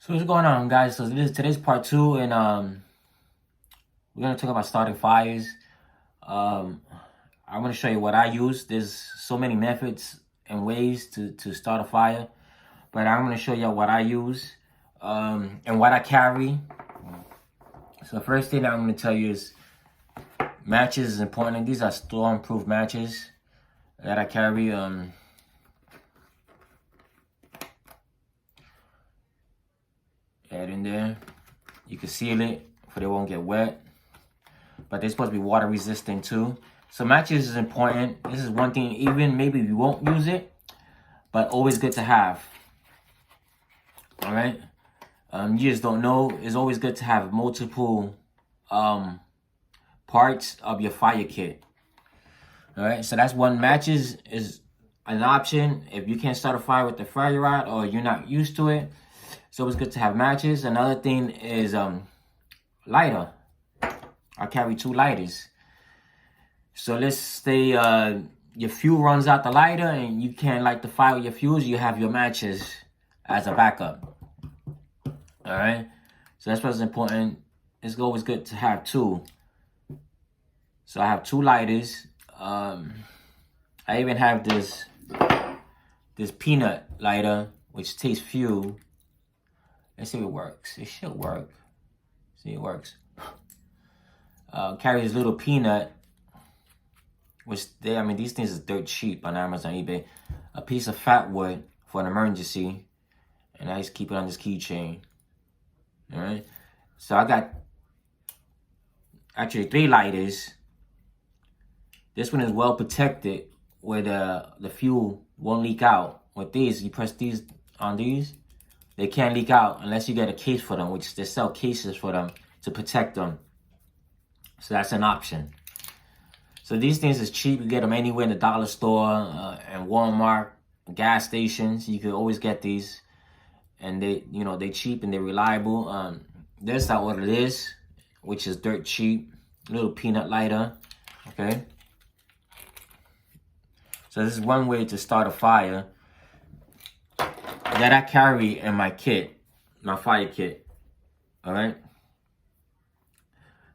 So what's going on, guys? So today's part two, and we're gonna talk about starting fires. Um, I'm gonna show you what I use. There's so many methods and ways to start a fire, but I'm gonna show you what I use and what I carry. So the first thing that I'm gonna tell you is matches is important. These are storm-proof matches that I carry. Add in there. You can seal it so they won't get wet. But they're supposed to be water resistant too. So matches is important. This is one thing, even maybe you won't use it, but always good to have. All right. You just don't know. It's always good to have multiple parts of your fire kit. All right. So that's one. Matches is an option if you can't start a fire with the fire rod or you're not used to it. It's always good to have matches. Another thing is lighter. I carry 2 lighters. So let's say your fuel runs out the lighter and you can't light the fire with your fuels. You have your matches as a backup. All right. So that's what's important. It's always good to have 2. So I have 2 lighters. I even have this peanut lighter, which takes fuel. Let's see if it works. It should work. See, it works. Carry this little peanut, which these things is dirt cheap on Amazon, eBay. A piece of fat wood for an emergency, and I just keep it on this keychain. All right. So I got actually 3 lighters. This one is well protected, where the fuel won't leak out. With these, you press these on these, they can't leak out unless you get a case for them, which they sell cases for them to protect them. So that's an option. So these things is cheap. You get them anywhere in the dollar store and Walmart, gas stations. You can always get these, and they cheap and they're reliable. This I ordered this, which is dirt cheap, little peanut lighter. Okay. So this is one way to start a fire that I carry in my kit, my fire kit. All right.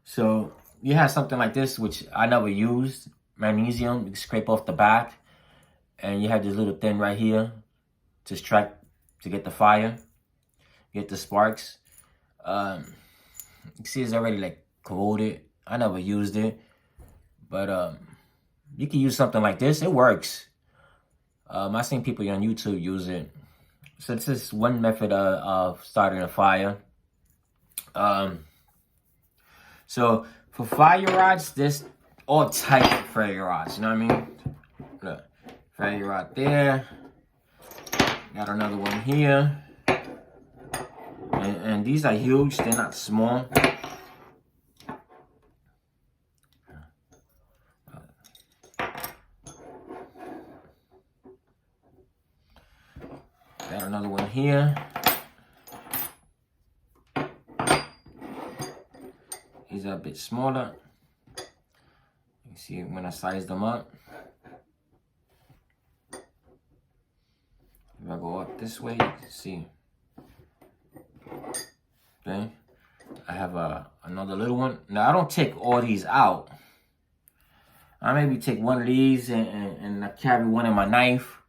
So you have something like this, which I never used, magnesium. You can scrape off the back, and you have this little thing right here to strike to get the fire, get the sparks. You see it's already like corroded. I never used it, but you can use something like this. It works. I've seen people on YouTube use it. So this is one method of starting a fire. So for fire rods, there's all types of fire rods. You know what I mean? Look, fire rod there. Got another one here. And these are huge. They're not small. Got another one here. These are a bit smaller. You see when I size them up. If I go up this way, you can see. Okay. I have another little one. Now I don't take all these out. I maybe take one of these and I carry one in my knife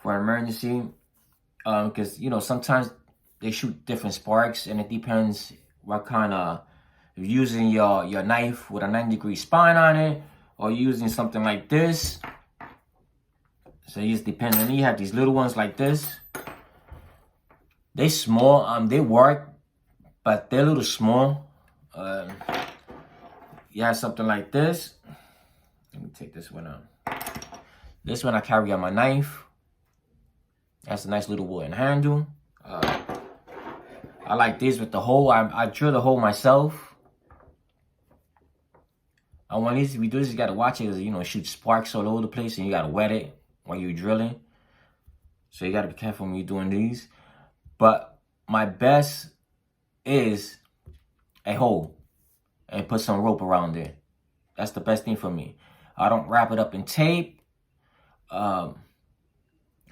for an emergency. Because sometimes they shoot different sparks, and it depends what kind of. If you're using your knife with a 90-degree spine on it, or using something like this. So it just depends. And you have these little ones like this. They small. They work, but they're a little small. You have something like this. Let me take this one out. This one I carry on my knife. That's a nice little wooden handle. I like this with the hole. I drill the hole myself. And when these we do this, you gotta watch it, cause it shoots sparks all over the place, and you gotta wet it while you're drilling. So you gotta be careful when you're doing these. But my best is a hole and put some rope around it. That's the best thing for me. I don't wrap it up in tape.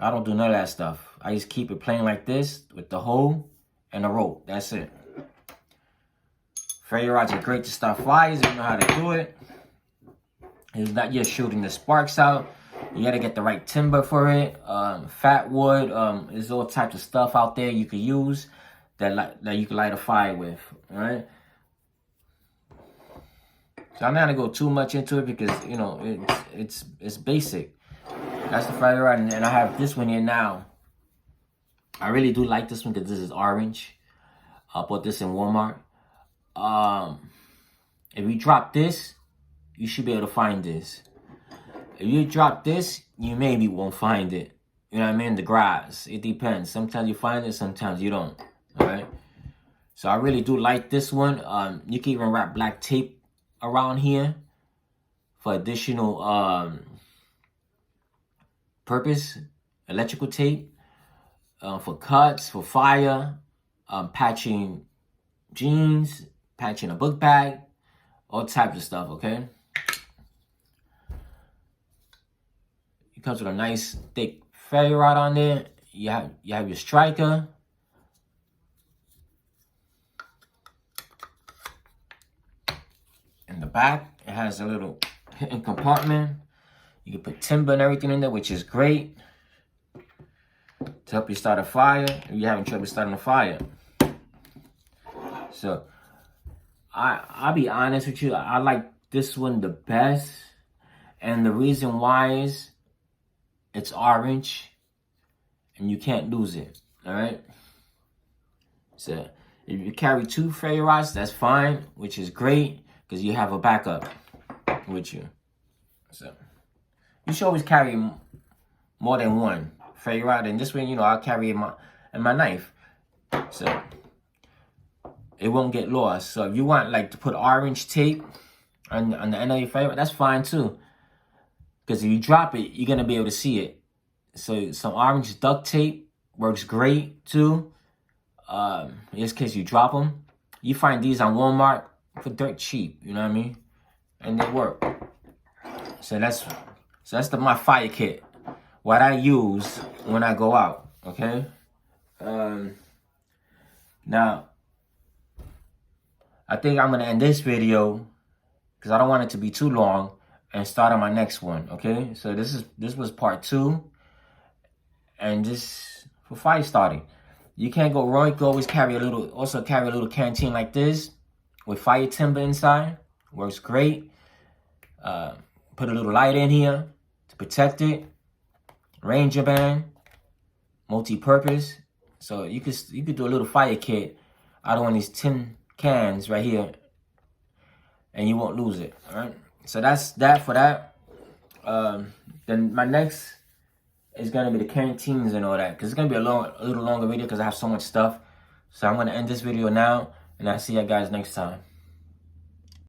I don't do none of that stuff. I just keep it plain like this with the hole and a rope. That's it. Fairy rods are great to start fires if you know how to do it. It's not just shooting the sparks out. You gotta get the right timber for it. Fat wood. There's all types of stuff out there you could use that you can light a fire with. All right. So I'm not gonna go too much into it because you know it's basic. That's the fire rod, and I have this one here now. I really do like this one because this is orange. I bought this in Walmart. If you drop this, you should be able to find this. If you drop this, you maybe won't find it. You know what I mean? The grass. It depends. Sometimes you find it, sometimes you don't. Alright? So I really do like this one. You can even wrap black tape around here for additional purpose. Electrical tape. For cuts, for fire, patching jeans, patching a book bag, all types of stuff, okay? It comes with a nice thick fairy rod on there. You have your striker. In the back, it has a little hidden compartment. You can put timber and everything in there, which is great to help you start a fire if you're having trouble starting a fire. So I'll be honest with you, I like this one the best, and the reason why is it's orange and you can't lose it. All right. So if you carry 2 fairy rods, that's fine, which is great because you have a backup with you. So you should always carry more than 1 fairy rod, and this one, you know, I'll carry in my knife, so it won't get lost. So if you want like to put orange tape on the end of your fairy rod, that's fine too, because if you drop it, you're gonna be able to see it. So some orange duct tape works great too. In this case, you drop them. You find these on Walmart for dirt cheap. You know what I mean? And they work. So that's my fire kit. What I use when I go out, okay? Now, I think I'm going to end this video because I don't want it to be too long and start on my next one, okay? So this was part 2, and just for fire starting. You can't go wrong. You can always carry a little canteen like this with fire timber inside. Works great. Put a little light in here to protect it. Ranger band, multi-purpose. So you could do a little fire kit out of one of these tin cans right here, and you won't lose it. All right. So that's that for that. Then my next is gonna be the canteens and all that, because it's gonna be a little longer video because I have so much stuff. So I'm gonna end this video now, and I'll see you guys next time.